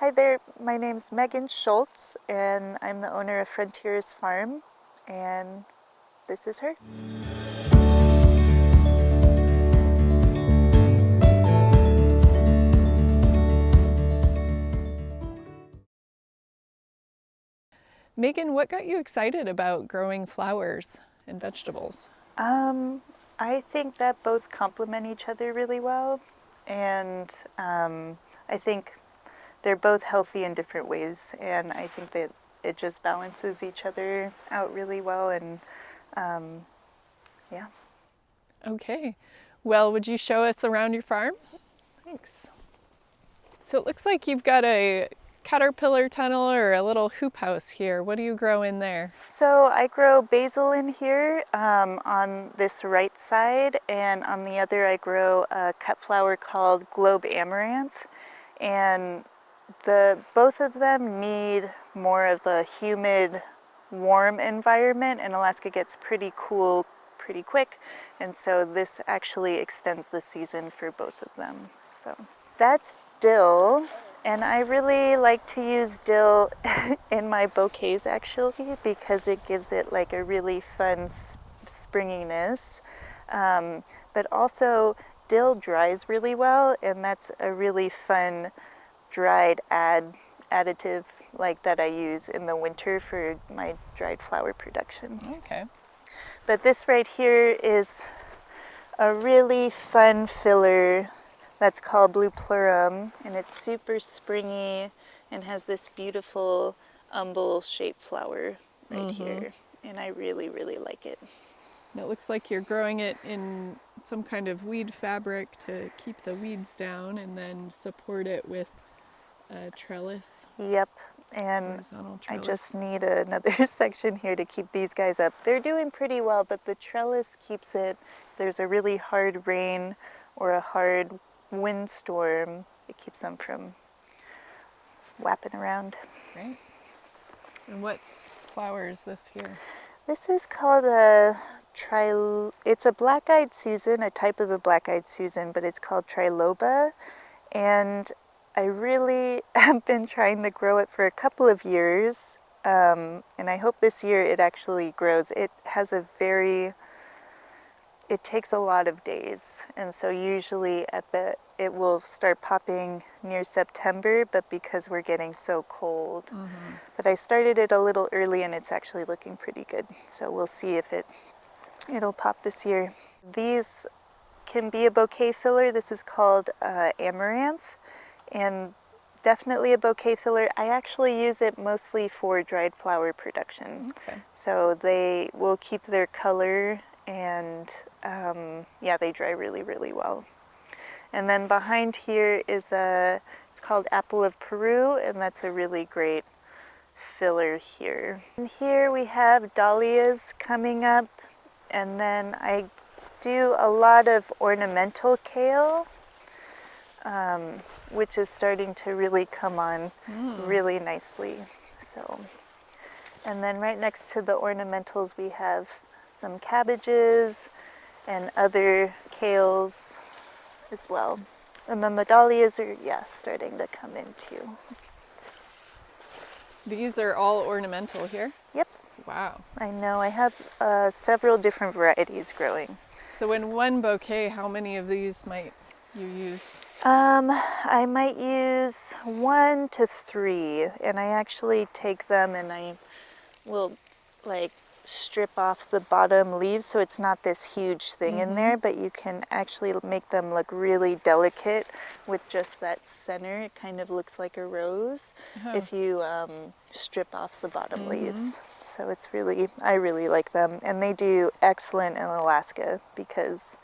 Hi there, my name's Megan Schulze, and I'm the owner of Frontieress Farm, and this is her. Megan, what got you excited about growing flowers and vegetables? I think that both complement each other really well, and I think they're both healthy in different ways, and I think that it just balances each other out really well, and yeah. Okay. Well, would you show us around your farm? Thanks. So it looks like you've got a caterpillar tunnel or a little hoop house here. What do you grow in there? So I grow basil in here on this right side, and on the other I grow a cut flower called Globe Amaranth, and both of them need more of the humid, warm environment, and Alaska gets pretty cool pretty quick, and so this actually extends the season for both of them. So that's dill, and I really like to use dill in my bouquets actually because it gives it like a really fun springiness. But also dill dries really well, and that's a really fun dried additive like that I use in the winter for my dried flower production. Okay. But this right here is a really fun filler that's called Blue Plurum, and it's super springy and has this beautiful umbel-shaped flower right here, and I really, really like it. And it looks like you're growing it in some kind of weed fabric to keep the weeds down and then support it with a trellis, Yep, and horizontal I trellis. just need another section here to keep these guys up. They're doing pretty well, but the trellis keeps it. There's a really hard rain or a hard windstorm, it keeps them from whapping around. Great. And what flower is this here? This is called it's a black-eyed Susan, a type of a black-eyed Susan, but it's called Triloba, and I really have been trying to grow it for a couple of years, and I hope this year it actually grows. It takes a lot of days, and so usually it will start popping near September, but because we're getting so cold. But I started it a little early, and it's actually looking pretty good, so we'll see if it'll pop this year. These can be a bouquet filler. This is called amaranth, and definitely a bouquet filler. I actually use it mostly for dried flower production. Okay. So they will keep their color, and yeah, they dry really, really well. And then behind here is it's called Apple of Peru, and that's a really great filler here. And here we have dahlias coming up, and then I do a lot of ornamental kale, which is starting to really come on really nicely. So, and then right next to the ornamentals we have some cabbages and other kales as well. And then the dahlias are, starting to come in too. These are all ornamental here? Yep. Wow. I know. I have several different varieties growing. So in one bouquet, how many of these might you use? I might use 1 to 3, and I actually take them and I will like strip off the bottom leaves so it's not this huge thing in there, but you can actually make them look really delicate with just that center. It kind of looks like a rose if you strip off the bottom leaves. So it's really, I really like them, and they do excellent in Alaska because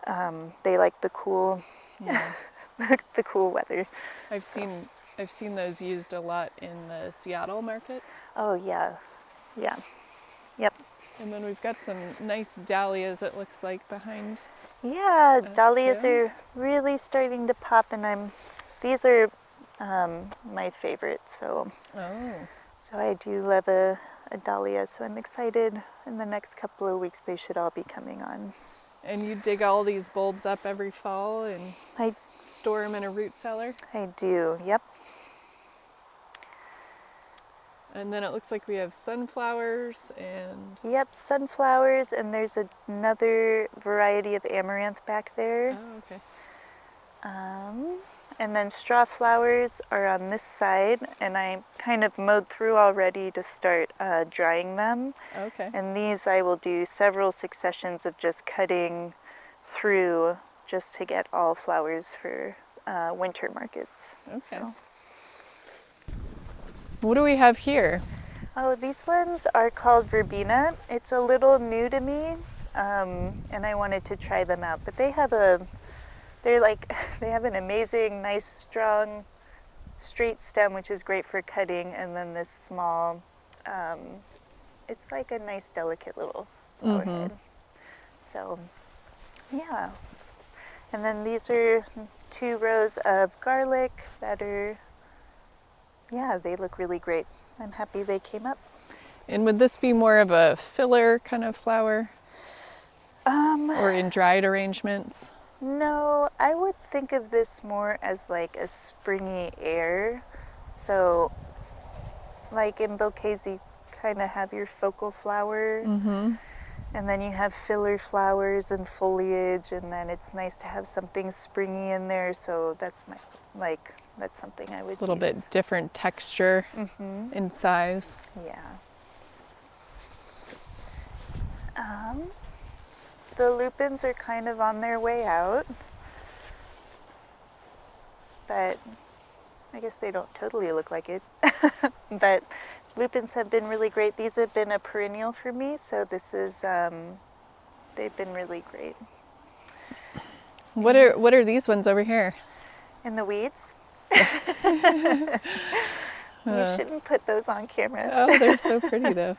they like the cool, the cool weather. I've seen those used a lot in the Seattle markets. Oh yeah, yeah, yep. And then we've got some nice dahlias, it looks like, behind. Yeah, dahlias too. are really starting to pop, and these are my favorites. So I do love a dahlia. So I'm excited. In the next couple of weeks, they should all be coming on. And you dig all these bulbs up every fall and store them in a root cellar? I do. Yep. And then it looks like we have sunflowers and... Yep, sunflowers, and there's another variety of amaranth back there. Oh, okay. And then straw flowers are on this side, and I kind of mowed through already to start drying them. Okay. And these I will do several successions of just cutting through just to get all flowers for winter markets. Okay. So. What do we have here? Oh, these ones are called verbena. It's a little new to me, and I wanted to try them out. But they have they have an amazing, nice, strong, straight stem, which is great for cutting, and then this small, it's like a nice, delicate little flower head. So, yeah. And then these are 2 rows of garlic that are, yeah, they look really great. I'm happy they came up. And would this be more of a filler kind of flower? Or in dried arrangements? No, I would think of this more as like a springy air. So, like in bouquets, you kind of have your focal flower, and then you have filler flowers and foliage, and then it's nice to have something springy in there. So that's that's something I would A little use. bit different texture in size. Yeah. The lupins are kind of on their way out, but I guess they don't totally look like it. But lupins have been really great. These have been a perennial for me, so this is they've been really great. What are these ones over here? In the weeds. You shouldn't put those on camera. Oh, they're so pretty though.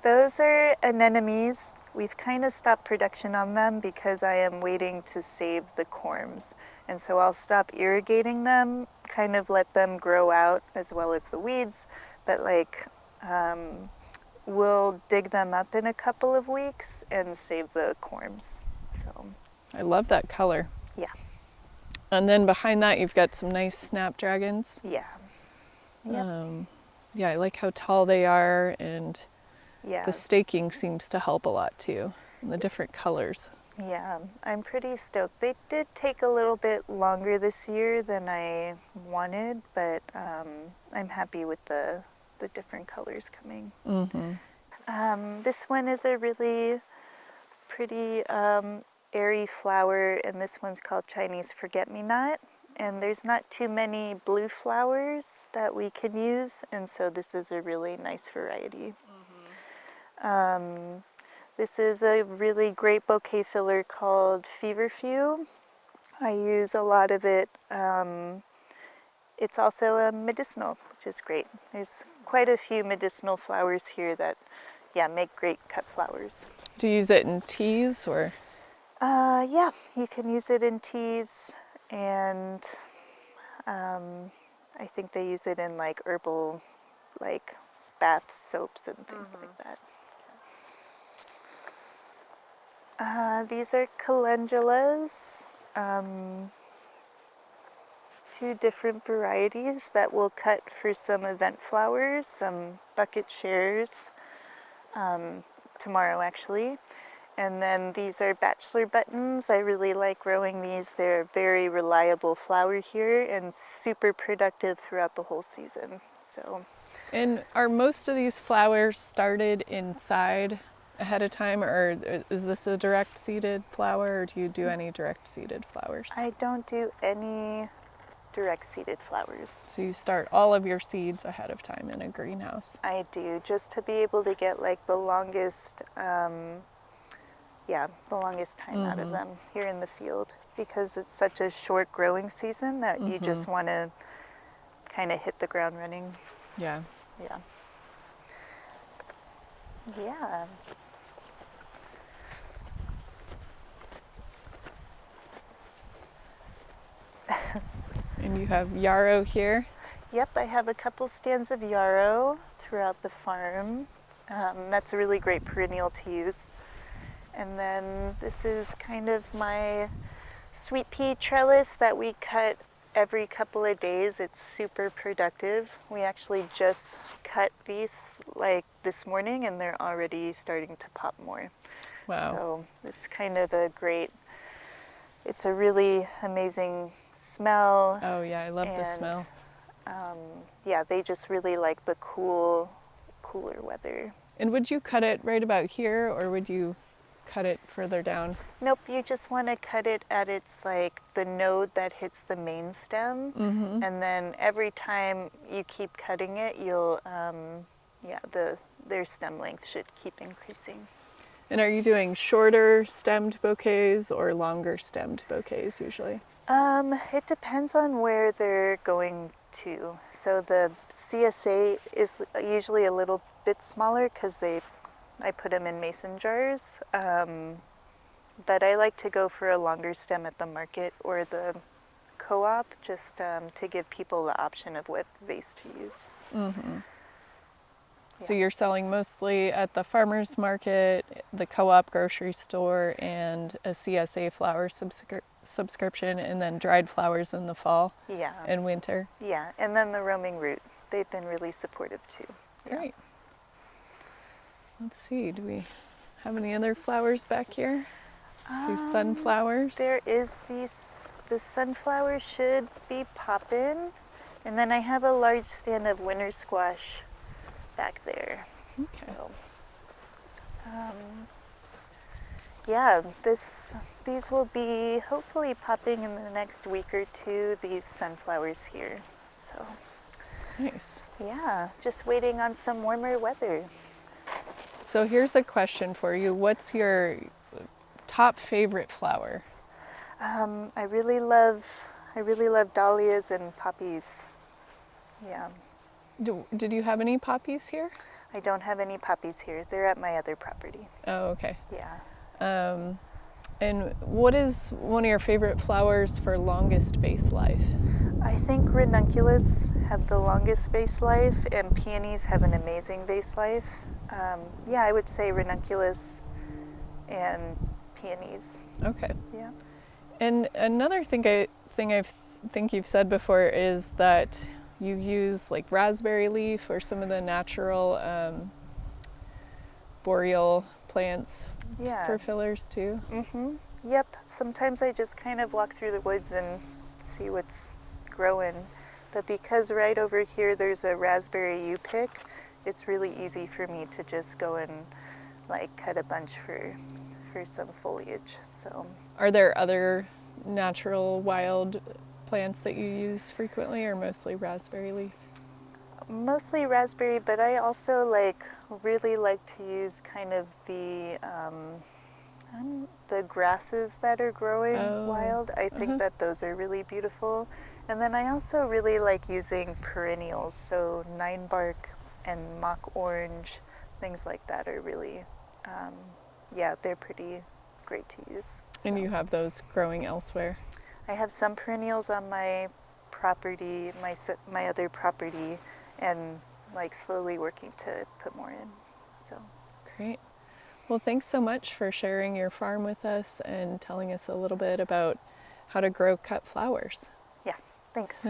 Those are anemones. We've kind of stopped production on them because I am waiting to save the corms. And so I'll stop irrigating them, kind of let them grow out as well as the weeds, but we'll dig them up in a couple of weeks and save the corms. So I love that color. yeah. And then behind that you've got some nice snapdragons. Yeah. Yep. Yeah, I like how tall they are, and Yeah. the staking seems to help a lot too, and the different colors. Yeah, I'm pretty stoked. They did take a little bit longer this year than I wanted, but I'm happy with the different colors coming. This one is a really pretty airy flower, and this one's called Chinese Forget-Me-Not. And there's not too many blue flowers that we can use, and so this is a really nice variety. This is a really great bouquet filler called Feverfew. I use a lot of it. It's also a medicinal, which is great. There's quite a few medicinal flowers here that, yeah, make great cut flowers. Do you use it in teas or? Yeah, you can use it in teas, and I think they use it in like herbal, like bath soaps and things like that. These are calendulas, 2 different varieties that we'll cut for some event flowers, some bucket shares, tomorrow actually. And then these are bachelor buttons. I really like growing these. They're a very reliable flower here and super productive throughout the whole season. So. And are most of these flowers started inside ahead of time, or is this a direct seeded flower, or do you do any direct seeded flowers? I don't do any direct seeded flowers. So you start all of your seeds ahead of time in a greenhouse? I do, just to be able to get like the longest time out of them here in the field, because it's such a short growing season that you just want to kind of hit the ground running. Yeah. Yeah. Yeah. And you have yarrow here? Yep, I have a couple stands of yarrow throughout the farm. That's a really great perennial to use. And then this is kind of my sweet pea trellis that we cut every couple of days. It's super productive. We actually just cut these like this morning and they're already starting to pop more. Wow. So it's kind of it's a really amazing smell. Oh yeah, I love the And smell. yeah, they just really like the cooler weather. And would you cut it right about here, or would you cut it further down? Nope, you just want to cut it at its like the node that hits the main stem, and then every time you keep cutting it, you'll yeah, their stem length should keep increasing. And are you doing shorter stemmed bouquets or longer stemmed bouquets usually? It depends on where they're going to. So the CSA is usually a little bit smaller because I put them in mason jars. But I like to go for a longer stem at the market or the co-op just to give people the option of what vase to use. So you're selling mostly at the farmer's market, the co-op grocery store, and a CSA flower subscription, and then dried flowers in the fall Yeah. and winter. Yeah, and then the roaming route. They've been really supportive too. Yeah. Great. Let's see, do we have any other flowers back here? These sunflowers? There is the sunflower should be poppin', and then I have a large stand of winter squash back there. Okay. So, yeah, these will be hopefully popping in the next week or two. These sunflowers here. So, Nice. yeah, just waiting on some warmer weather. So here's a question for you. What's your top favorite flower? I really love dahlias and poppies. Yeah. Did you have any poppies here? I don't have any poppies here. They're at my other property. Oh, okay. Yeah. And what is one of your favorite flowers for longest vase life? I think ranunculus have the longest vase life, and peonies have an amazing vase life. Yeah, I would say ranunculus and peonies. Okay. Yeah. And another thing I think you've said before is that you use like raspberry leaf or some of the natural boreal plants Yeah. for fillers too. Yep. Sometimes I just kind of walk through the woods and see what's growing. But because right over here there's a raspberry U-pick, it's really easy for me to just go and like cut a bunch for some foliage. So Are there other natural wild plants that you use frequently, or mostly raspberry leaf? mostly raspberry, but I also really like to use kind of the grasses that are growing wild. I think that those are really beautiful. And then I also really like using perennials, so nine bark and mock orange, things like that are really, yeah, they're pretty great to use. And So you have those growing elsewhere? I have some perennials on my property, my other property, and like slowly working to put more in. So Great. Well, thanks so much for sharing your farm with us and telling us a little bit about how to grow cut flowers. yeah, thanks.